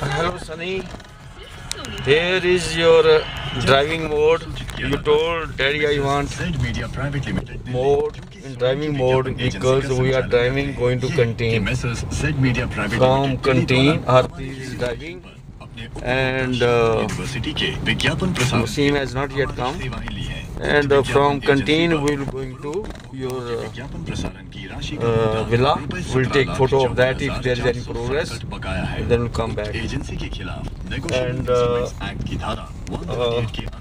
Hello Sunny, here is your driving mode. You told Daddy I want mode in driving mode because we are driving going to Canteen. From Canteen Arti is driving and Wasim has not yet come. And from Canteen we will going to your villa. We'll take photo of that if there is any progress. Then we'll come back. And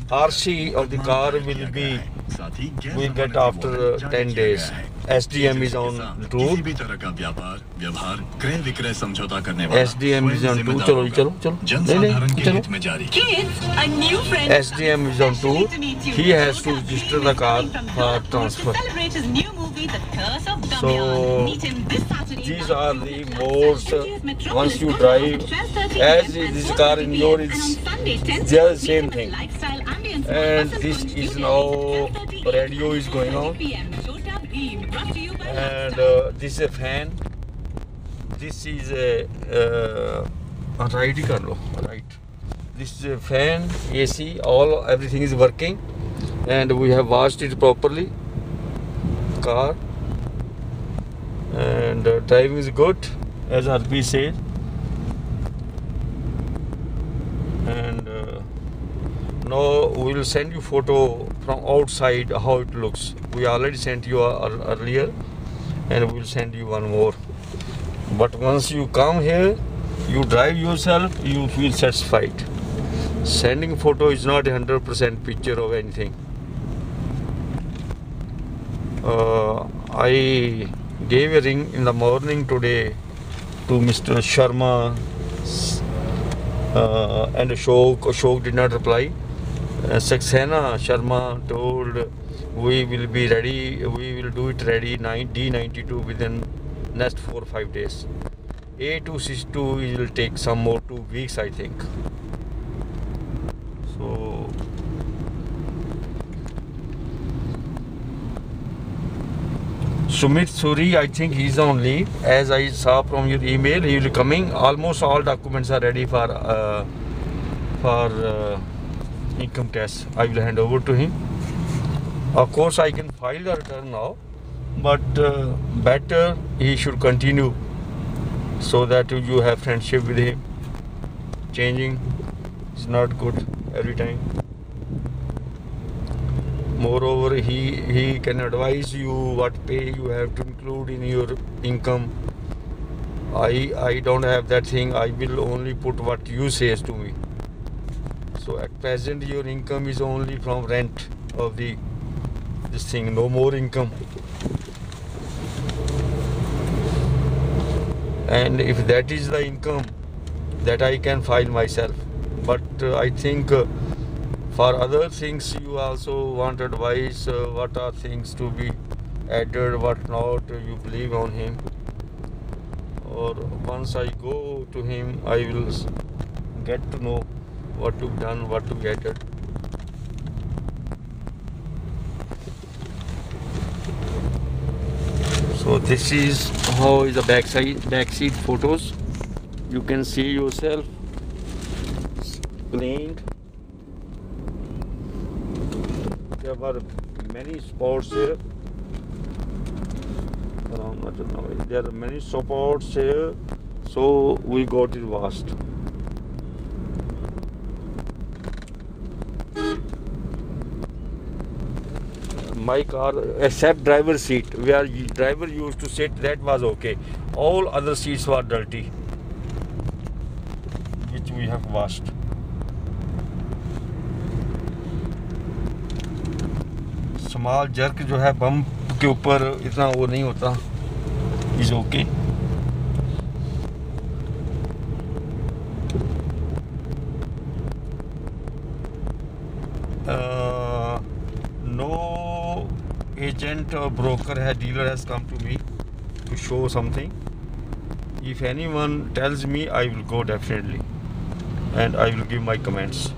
RC of the car will get after 10 days. SDM is on route. SDM is on tour. SDM is on tour. He has to register the car for transfer. So these are the modes once you drive. As this car in your is the same thing. And this is now radio is going on. And this is a fan. This is a right. This is a fan, AC, everything is working, and we have washed it properly. Car and driving is good, as RB said. And now we will send you photo from outside how it looks. We already sent you earlier, and we will send you one more. But once you come here, you drive yourself, you feel satisfied. Sending photo is not 100% picture of anything. I gave a ring in the morning today to Mr. Sharma and Ashok did not reply. Saxena Sharma told we will be ready, we will do it ready D92 within next 4 or 5 days. A262 will take some more 2 weeks, I think. So Sumit Suri, I think he's on leave. As I saw from your email, he will be coming. Almost all documents are ready for income tax. I will hand over to him. Of course, I can file the return now, but better he should continue so that you have friendship with him. Changing is not good every time. Moreover, he can advise you what pay you have to include in your income. I don't have that thing. I will only put what you says to me. So at present your income is only from rent of this thing, no more income. And if that is the income, that I can file myself. But I think for other things you also want advice, what are things to be added, what not, you believe on him. Or once I go to him, I will get to know what to be done, what to be added. So this is how is the back seat photos. You can see yourself cleaned. There were many spots here. There are many spots here, so we got it washed. My car, except driver seat, where driver used to sit, that was okay. All other seats were dirty, which we have washed. Small jerk जो है bump के ऊपर इतना वो नहीं होता, is okay. No agent or broker dealer has come to me to show something. If anyone tells me, I will go definitely, and I will give my comments.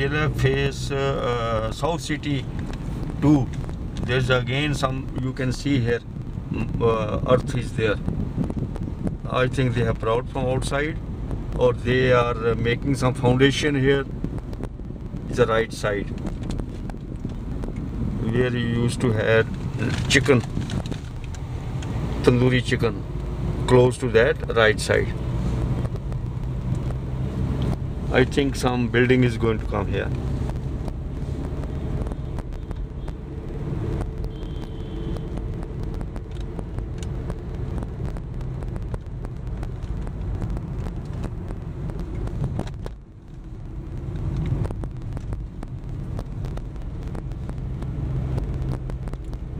DLF face South City too. There's again some, you can see here, earth is there. I think they have brought from outside, or they are making some foundation here. Is the right side where you used to have chicken, tandoori chicken, close to that right side. I think some building is going to come here.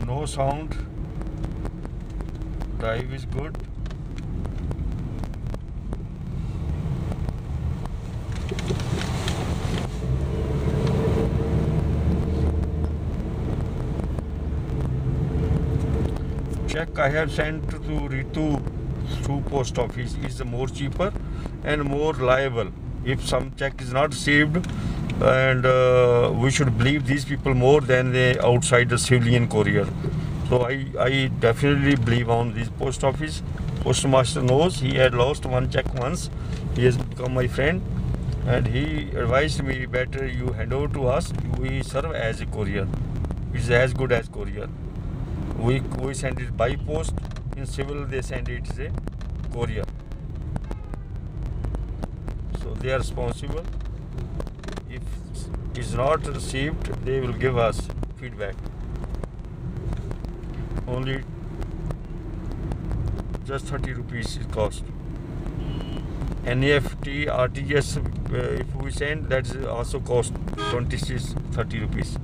No sound, drive is good. Check I have sent to Ritu through post office is more cheaper and more reliable. If some check is not received, and we should believe these people more than the outside the civilian courier. So I definitely believe on this post office. Postmaster knows he had lost one check once. He has become my friend, and he advised me better you hand over to us. We serve as a courier. It's as good as courier. We send it by post. In civil they send it as a courier. So they are responsible. If it is not received, they will give us feedback. Only just 30 rupees it cost. NEFT, RTGS, if we send, that is also cost 30 rupees.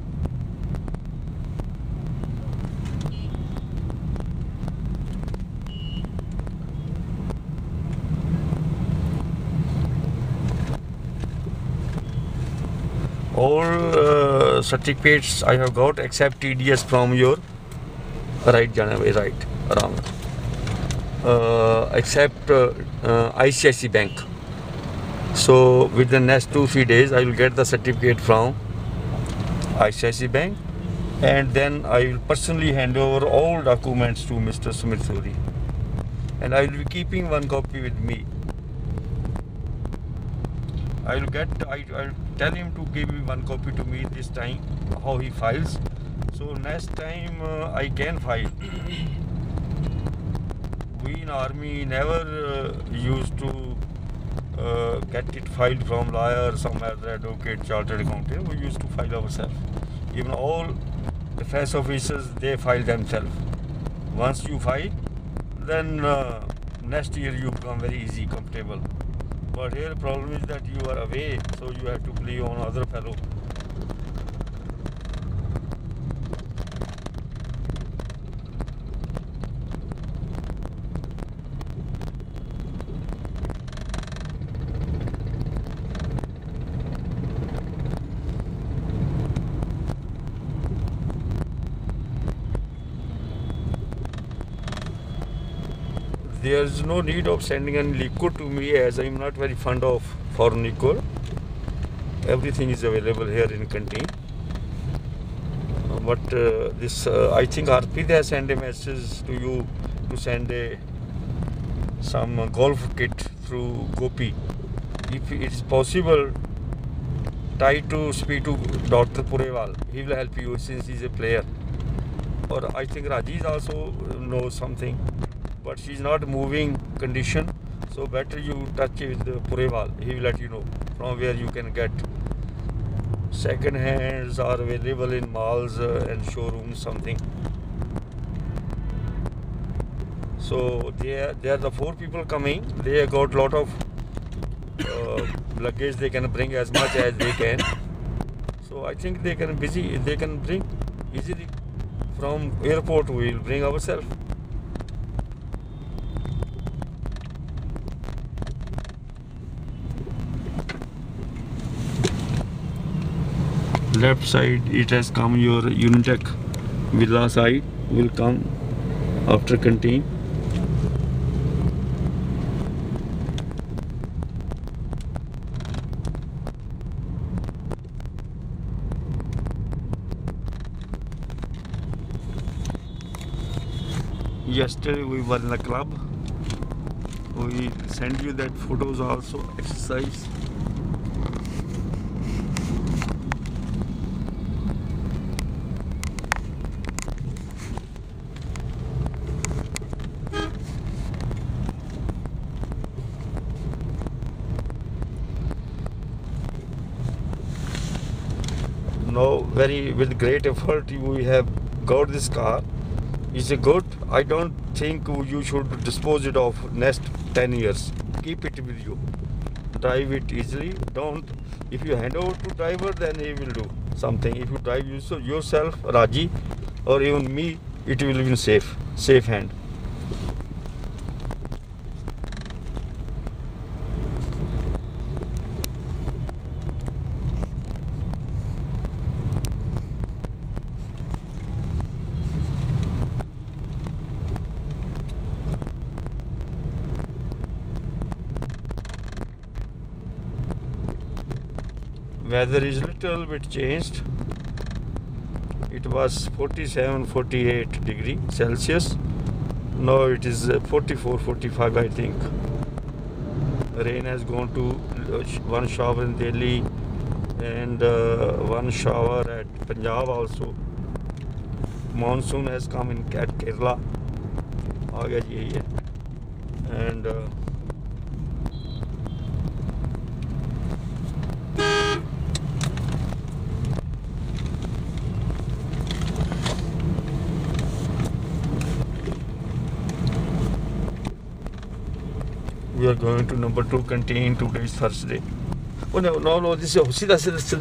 All certificates I have got except TDS from your right Janaway, right around. Except ICICI Bank. So within the next 2-3 days I will get the certificate from ICICI Bank, and then I will personally hand over all documents to Mr. Sumit Suri, and I will be keeping one copy with me. I'll tell him to give me one copy to me this time, how he files. So next time I can file. We in army never used to get it filed from lawyer, some other advocate, chartered accountant. We used to file ourselves. Even all defense officers, they file themselves. Once you file, then next year you become very easy, comfortable. But here the problem is that you are away, so you have to believe on other fellow. There is no need of sending any liquid to me, as I am not very fond of foreign liquor. Everything is available here in canteen. But this, I think Arpit has sent a message to you to send some golf kit through Gopi. If it is possible, try to speak to Dr. Purewal. He will help you since he is a player. Or I think Rajiv also knows something. But she's not moving condition, so better you touch with Purewal. He will let you know from where you can get. Second hands are available in malls and showrooms, something. So there are the 4 people coming. They have got lot of luggage. They can bring as much as they can. So I think they can bring easily from airport. We will bring ourselves. Left side it has come, your Unitech Villa side will come after canteen. Yesterday we were in the club. We send you that photos also, exercise. Now, with great effort, we have got this car. Is it good? I don't think you should dispose it of next 10 years. Keep it with you. Drive it easily. Don't. If you hand over to driver, then he will do something. If you drive yourself, Raji, or even me, it will be in safe hand. Weather is little bit changed. It was 47-48 degree Celsius. Now it is 44-45, I think. Rain has gone to one shower in Delhi and one shower at Punjab also. Monsoon has come at Kerala. आ गया जी यही है. And we are going to number 2 canteen. Today is Thursday. Oh no, this is सीधा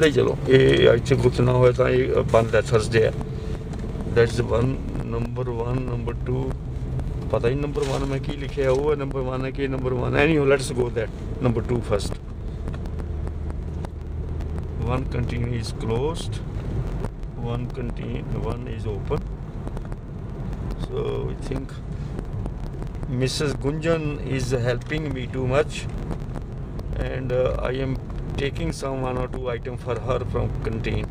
ही चलो. ये I think कुछ ना हो तो ये बंद है, Thursday है. That's one, number 1, number 2. पता ही number 1 में की लिखे है, वो number 1 है कि number 1. Anyhow, let's go that number 2 first. One canteen is closed. One is open. So I think Mrs. Gunjan is helping me too much, and I am taking some 1 or 2 items for her from canteen.